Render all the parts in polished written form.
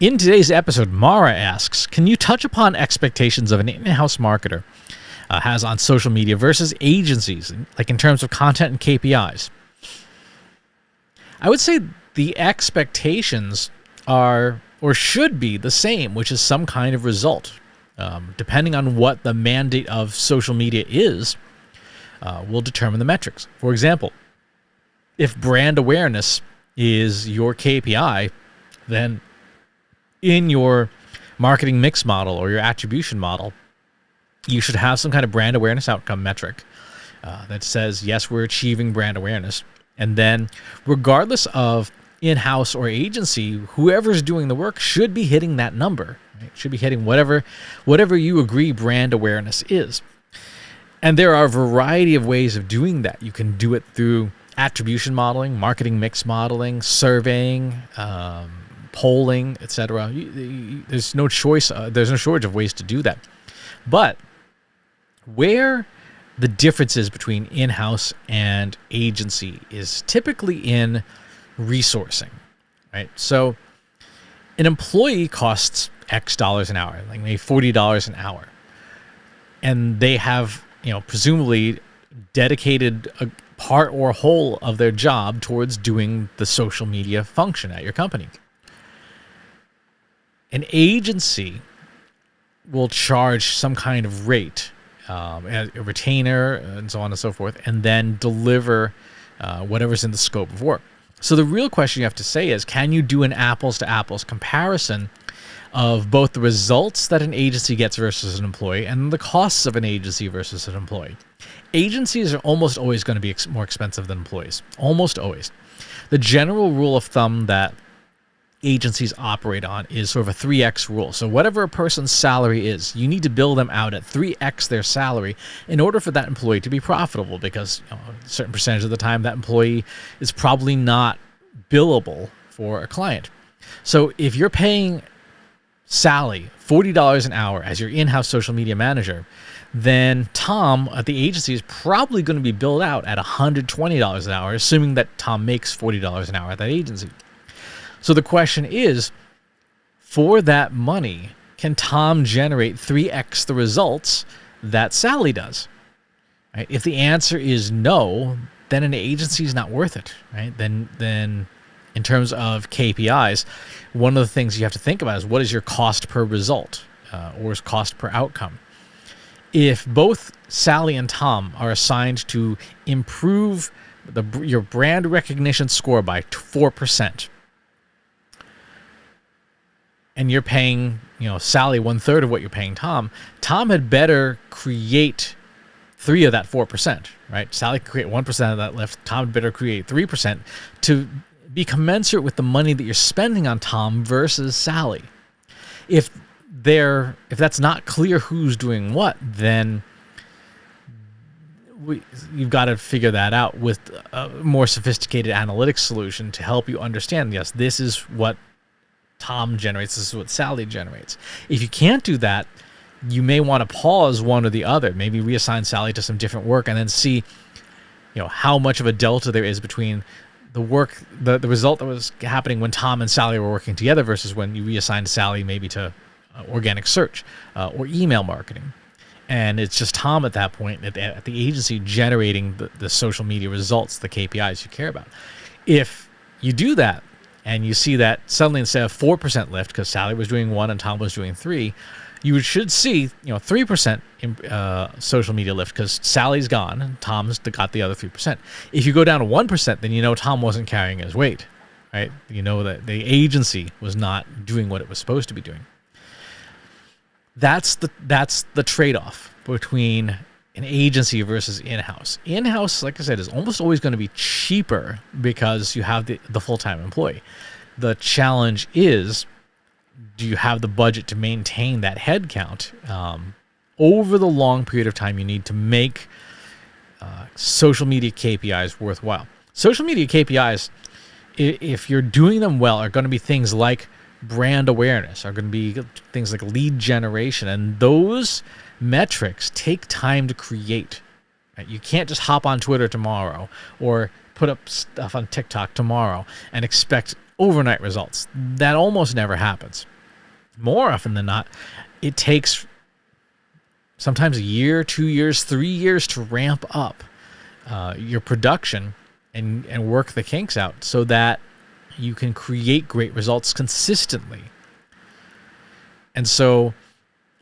In today's episode, Mara asks, can you touch upon expectations of an in-house marketer has on social media versus agencies, like in terms of content and KPIs? I would say the expectations are or should be the same, which is some kind of result. Depending on what the mandate of social media is, will determine the metrics. For example, if brand awareness is your KPI, then in your marketing mix model or your attribution model, you should have some kind of brand awareness outcome metric that says, yes, we're achieving brand awareness. And then regardless of in-house or agency, whoever's doing the work should be hitting that number. Right? Should be hitting whatever you agree brand awareness is. And there are a variety of ways of doing that. You can do it through attribution modeling, marketing mix modeling, surveying, polling, etc. There's no choice. There's no shortage of ways to do that. But where the differences between in-house and agency is typically in resourcing, right? So an employee costs X dollars an hour, like maybe $40 an hour, and they have, presumably dedicated a part or whole of their job towards doing the social media function at your company. An agency will charge some kind of rate, a retainer, and so on and so forth, and then deliver whatever's in the scope of work. So the real question you have to say is, can you do an apples-to-apples comparison of both the results that an agency gets versus an employee and the costs of an agency versus an employee? Agencies are almost always going to be more expensive than employees. Almost always. The general rule of thumb that agencies operate on is sort of a 3x rule. So whatever a person's salary is, you need to bill them out at 3x their salary in order for that employee to be profitable, because a certain percentage of the time that employee is probably not billable for a client. So if you're paying Sally $40 an hour as your in-house social media manager, then Tom at the agency is probably going to be billed out at $120 an hour, assuming that Tom makes $40 an hour at that agency. So the question is, for that money, can Tom generate 3x the results that Sally does? Right? If the answer is no, then an agency is not worth it. Right? Then in terms of KPIs, one of the things you have to think about is, what is your cost per result or is cost per outcome? If both Sally and Tom are assigned to improve your brand recognition score by 4%, and you're paying, Sally 1/3 of what you're paying Tom, Tom had better create 3 of that 4%, right? Sally can create 1% of that lift. Tom had better create 3% to be commensurate with the money that you're spending on Tom versus Sally. If that's not clear who's doing what, then you've got to figure that out with a more sophisticated analytics solution to help you understand, yes, this is what Tom generates, this is what Sally generates. If you can't do that, you may want to pause one or the other. Maybe reassign Sally to some different work and then see, how much of a delta there is between the work, the result that was happening when Tom and Sally were working together versus when you reassigned Sally maybe to organic search or email marketing. And it's just Tom at that point at the agency generating the social media results, the KPIs you care about. If you do that, and you see that suddenly instead of 4% lift, because Sally was doing 1 and Tom was doing 3, you should see 3% social media lift because Sally's gone and Tom's got the other 3%. If you go down to 1%, then Tom wasn't carrying his weight, right? That the agency was not doing what it was supposed to be doing. That's the trade-off between an agency versus in-house. In-house, like I said, is almost always going to be cheaper because you have the full-time employee. The challenge is, do you have the budget to maintain that head count over the long period of time you need to make social media KPIs worthwhile? Social media KPIs, if you're doing them well, are going to be things like brand awareness, are going to be things like lead generation, and those metrics take time to create. Right? You can't just hop on Twitter tomorrow or put up stuff on TikTok tomorrow and expect overnight results. That almost never happens. more often than not, it takes sometimes a year, 2 years, 3 years to ramp up your production and work the kinks out so that you can create great results consistently. And so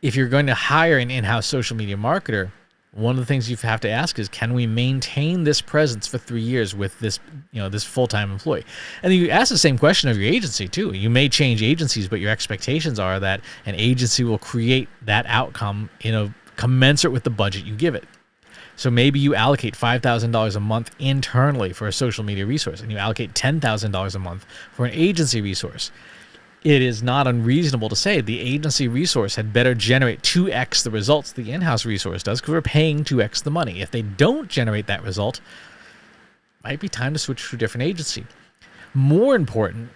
if you're going to hire an in-house social media marketer, one of the things you have to ask is, can we maintain this presence for 3 years with this, this full-time employee? And you ask the same question of your agency too. You may change agencies, but your expectations are that an agency will create that outcome in a commensurate with the budget you give it. So maybe you allocate $5,000 a month internally for a social media resource, and you allocate $10,000 a month for an agency resource. It is not unreasonable to say the agency resource had better generate 2x the results the in-house resource does, because we're paying 2x the money. If they don't generate that result, it might be time to switch to a different agency. More important,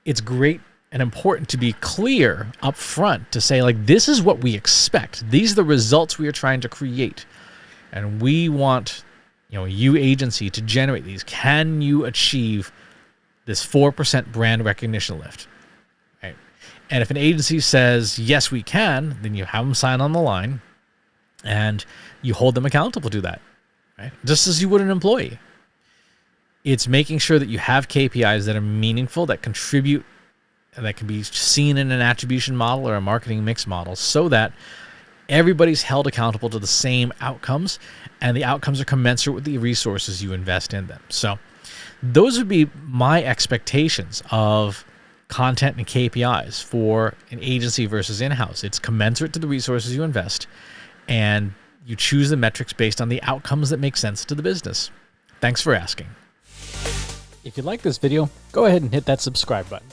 it's great and important to be clear up front to say, like, this is what we expect. These are the results we are trying to create. And we want, you agency to generate these. Can you achieve this 4% brand recognition lift? Right? And if an agency says, yes, we can, then you have them sign on the line and you hold them accountable to that, right? Just as you would an employee. It's making sure that you have KPIs that are meaningful, that contribute, that can be seen in an attribution model or a marketing mix model, so that everybody's held accountable to the same outcomes, and the outcomes are commensurate with the resources you invest in them. So those would be my expectations of content and KPIs for an agency versus in-house. It's commensurate to the resources you invest, and you choose the metrics based on the outcomes that make sense to the business. Thanks for asking. If you like this video, go ahead and hit that subscribe button.